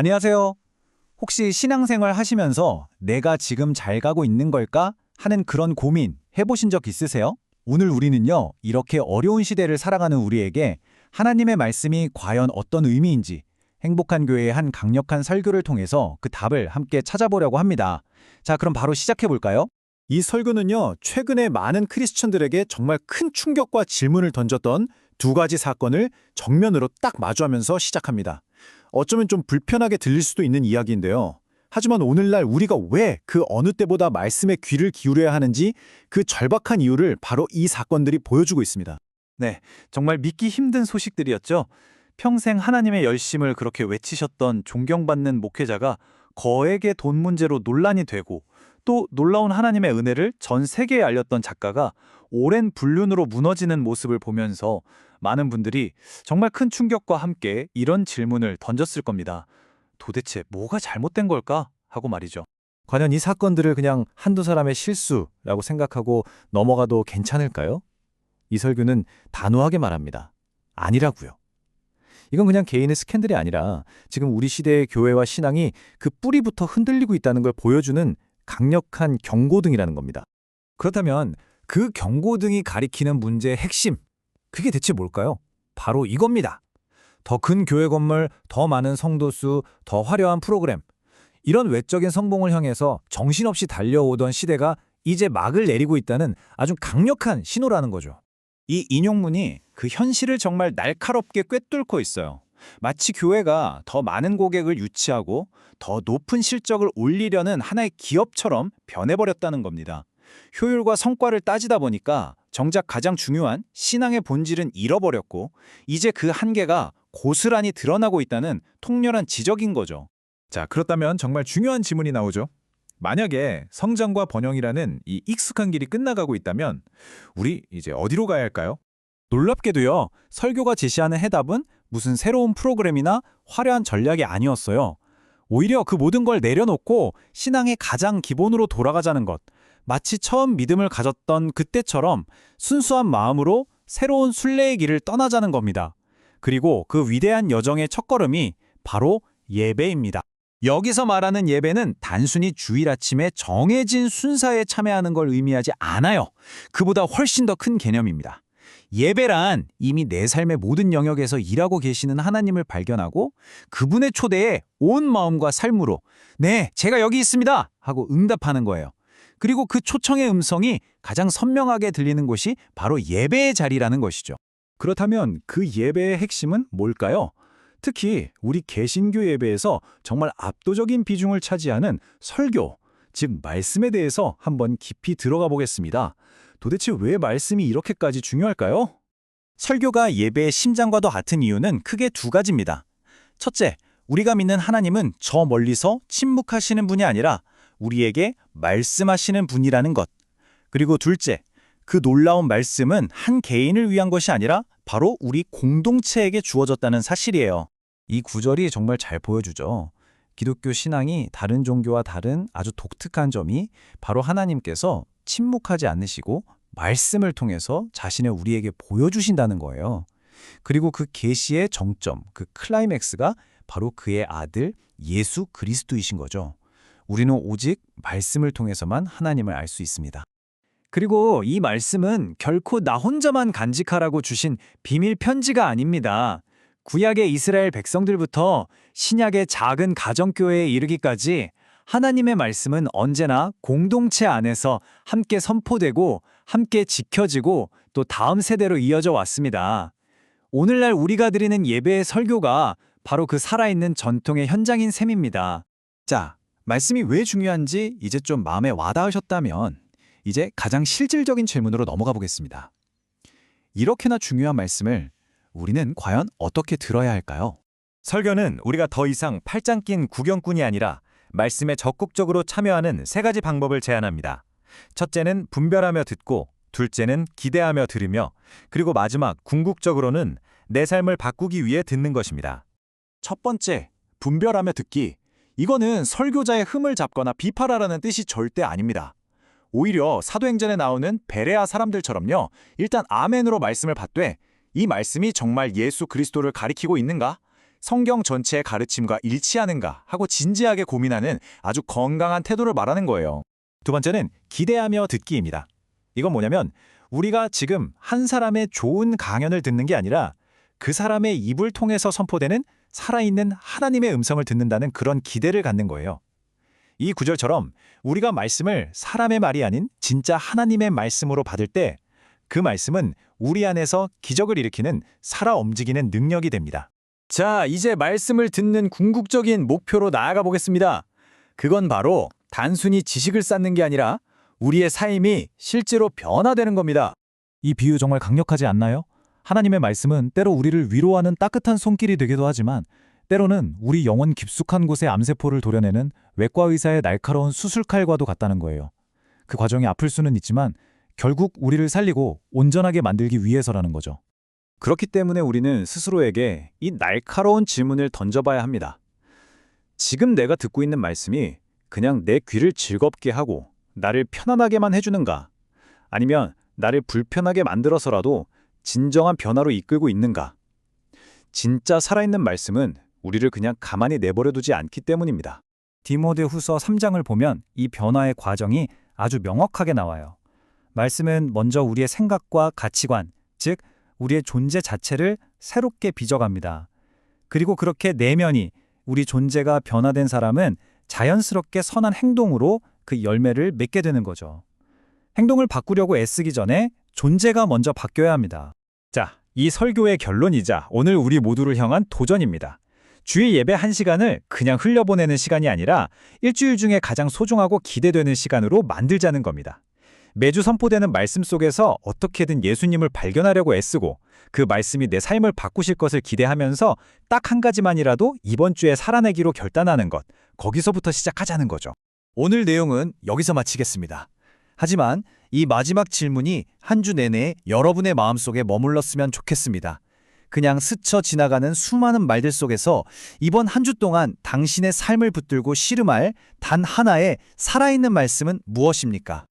안녕하세요. 혹시 신앙생활 하시면서 내가 지금 잘 가고 있는 걸까 하는 그런 고민 해보신 적 있으세요? 오늘 우리는요, 이렇게 어려운 시대를 살아가는 우리에게 하나님의 말씀이 과연 어떤 의미인지 행복한 교회의 한 강력한 설교를 통해서 그 답을 함께 찾아보려고 합니다. 자, 그럼 바로 시작해볼까요? 이 설교는요, 최근에 많은 크리스천들에게 정말 큰 충격과 질문을 던졌던 두 가지 사건을 정면으로 딱 마주하면서 시작합니다. 어쩌면 좀 불편하게 들릴 수도 있는 이야기인데요. 하지만 오늘날 우리가 왜 그 어느 때보다 말씀에 귀를 기울여야 하는지 그 절박한 이유를 바로 이 사건들이 보여주고 있습니다. 네, 정말 믿기 힘든 소식들이었죠. 평생 하나님의 열심을 그렇게 외치셨던 존경받는 목회자가 거액의 돈 문제로 논란이 되고 또 놀라운 하나님의 은혜를 전 세계에 알렸던 작가가 오랜 불륜으로 무너지는 모습을 보면서 많은 분들이 정말 큰 충격과 함께 이런 질문을 던졌을 겁니다. 도대체 뭐가 잘못된 걸까? 하고 말이죠. 과연 이 사건들을 그냥 한두 사람의 실수라고 생각하고 넘어가도 괜찮을까요? 이 설교는 단호하게 말합니다. 아니라고요. 이건 그냥 개인의 스캔들이 아니라 지금 우리 시대의 교회와 신앙이 그 뿌리부터 흔들리고 있다는 걸 보여주는 강력한 경고등이라는 겁니다. 그렇다면 그 경고등이 가리키는 문제의 핵심, 그게 대체 뭘까요? 바로 이겁니다. 더 큰 교회 건물, 더 많은 성도 수, 더 화려한 프로그램. 이런 외적인 성공을 향해서 정신없이 달려오던 시대가 이제 막을 내리고 있다는 아주 강력한 신호라는 거죠. 이 인용문이 그 현실을 정말 날카롭게 꿰뚫고 있어요. 마치 교회가 더 많은 고객을 유치하고 더 높은 실적을 올리려는 하나의 기업처럼 변해버렸다는 겁니다. 효율과 성과를 따지다 보니까 정작 가장 중요한 신앙의 본질은 잃어버렸고 이제 그 한계가 고스란히 드러나고 있다는 통렬한 지적인 거죠. 자, 그렇다면 정말 중요한 질문이 나오죠. 만약에 성장과 번영이라는 이 익숙한 길이 끝나가고 있다면 우리 이제 어디로 가야 할까요? 놀랍게도요, 설교가 제시하는 해답은 무슨 새로운 프로그램이나 화려한 전략이 아니었어요. 오히려 그 모든 걸 내려놓고 신앙의 가장 기본으로 돌아가자는 것. 마치 처음 믿음을 가졌던 그때처럼 순수한 마음으로 새로운 순례의 길을 떠나자는 겁니다. 그리고 그 위대한 여정의 첫걸음이 바로 예배입니다. 여기서 말하는 예배는 단순히 주일 아침에 정해진 순사에 참여하는 걸 의미하지 않아요. 그보다 훨씬 더 큰 개념입니다. 예배란 이미 내 삶의 모든 영역에서 일하고 계시는 하나님을 발견하고 그분의 초대에 온 마음과 삶으로 네, 제가 여기 있습니다 하고 응답하는 거예요. 그리고 그 초청의 음성이 가장 선명하게 들리는 곳이 바로 예배의 자리라는 것이죠. 그렇다면 그 예배의 핵심은 뭘까요? 특히 우리 개신교 예배에서 정말 압도적인 비중을 차지하는 설교, 즉 말씀에 대해서 한번 깊이 들어가 보겠습니다. 도대체 왜 말씀이 이렇게까지 중요할까요? 설교가 예배의 심장과도 같은 이유는 크게 두 가지입니다. 첫째, 우리가 믿는 하나님은 저 멀리서 침묵하시는 분이 아니라 우리에게 말씀하시는 분이라는 것. 그리고 둘째, 그 놀라운 말씀은 한 개인을 위한 것이 아니라 바로 우리 공동체에게 주어졌다는 사실이에요. 이 구절이 정말 잘 보여주죠. 기독교 신앙이 다른 종교와 다른 아주 독특한 점이 바로 하나님께서 침묵하지 않으시고 말씀을 통해서 자신을 우리에게 보여주신다는 거예요. 그리고 그 계시의 정점, 그 클라이맥스가 바로 그의 아들 예수 그리스도이신 거죠. 우리는 오직 말씀을 통해서만 하나님을 알 수 있습니다. 그리고 이 말씀은 결코 나 혼자만 간직하라고 주신 비밀 편지가 아닙니다. 구약의 이스라엘 백성들부터 신약의 작은 가정교회에 이르기까지 하나님의 말씀은 언제나 공동체 안에서 함께 선포되고 함께 지켜지고 또 다음 세대로 이어져 왔습니다. 오늘날 우리가 드리는 예배의 설교가 바로 그 살아있는 전통의 현장인 셈입니다. 자, 말씀이 왜 중요한지 이제 좀 마음에 와닿으셨다면 이제 가장 실질적인 질문으로 넘어가 보겠습니다. 이렇게나 중요한 말씀을 우리는 과연 어떻게 들어야 할까요? 설교는 우리가 더 이상 팔짱 낀 구경꾼이 아니라 말씀에 적극적으로 참여하는 세 가지 방법을 제안합니다. 첫째는 분별하며 듣고, 둘째는 기대하며 들으며, 그리고 마지막 궁극적으로는 내 삶을 바꾸기 위해 듣는 것입니다. 첫 번째, 분별하며 듣기. 이거는 설교자의 흠을 잡거나 비판하라는 뜻이 절대 아닙니다. 오히려 사도행전에 나오는 베레아 사람들처럼요. 일단 아멘으로 말씀을 받되 이 말씀이 정말 예수 그리스도를 가리키고 있는가? 성경 전체의 가르침과 일치하는가 하고 진지하게 고민하는 아주 건강한 태도를 말하는 거예요. 두 번째는 기대하며 듣기입니다. 이건 뭐냐면 우리가 지금 한 사람의 좋은 강연을 듣는 게 아니라 그 사람의 입을 통해서 선포되는 살아있는 하나님의 음성을 듣는다는 그런 기대를 갖는 거예요. 이 구절처럼 우리가 말씀을 사람의 말이 아닌 진짜 하나님의 말씀으로 받을 때 그 말씀은 우리 안에서 기적을 일으키는 살아 움직이는 능력이 됩니다. 자, 이제 말씀을 듣는 궁극적인 목표로 나아가 보겠습니다. 그건 바로 단순히 지식을 쌓는 게 아니라 우리의 삶이 실제로 변화되는 겁니다. 이 비유 정말 강력하지 않나요? 하나님의 말씀은 때로 우리를 위로하는 따뜻한 손길이 되기도 하지만 때로는 우리 영혼 깊숙한 곳에 암세포를 도려내는 외과 의사의 날카로운 수술칼과도 같다는 거예요. 그 과정이 아플 수는 있지만 결국 우리를 살리고 온전하게 만들기 위해서라는 거죠. 그렇기 때문에 우리는 스스로에게 이 날카로운 질문을 던져봐야 합니다. 지금 내가 듣고 있는 말씀이 그냥 내 귀를 즐겁게 하고 나를 편안하게만 해주는가? 아니면 나를 불편하게 만들어서라도 진정한 변화로 이끌고 있는가? 진짜 살아있는 말씀은 우리를 그냥 가만히 내버려두지 않기 때문입니다. 디모데후서 3장을 보면 이 변화의 과정이 아주 명확하게 나와요. 말씀은 먼저 우리의 생각과 가치관, 즉 우리의 존재 자체를 새롭게 빚어갑니다. 그리고 그렇게 내면이 우리 존재가 변화된 사람은 자연스럽게 선한 행동으로 그 열매를 맺게 되는 거죠. 행동을 바꾸려고 애쓰기 전에 존재가 먼저 바뀌어야 합니다. 자, 이 설교의 결론이자 오늘 우리 모두를 향한 도전입니다. 주일 예배 1시간을 그냥 흘려보내는 시간이 아니라 일주일 중에 가장 소중하고 기대되는 시간으로 만들자는 겁니다. 매주 선포되는 말씀 속에서 어떻게든 예수님을 발견하려고 애쓰고 그 말씀이 내 삶을 바꾸실 것을 기대하면서 딱 한 가지만이라도 이번 주에 살아내기로 결단하는 것, 거기서부터 시작하자는 거죠. 오늘 내용은 여기서 마치겠습니다. 하지만 이 마지막 질문이 한 주 내내 여러분의 마음속에 머물렀으면 좋겠습니다. 그냥 스쳐 지나가는 수많은 말들 속에서 이번 한 주 동안 당신의 삶을 붙들고 씨름할 단 하나의 살아있는 말씀은 무엇입니까?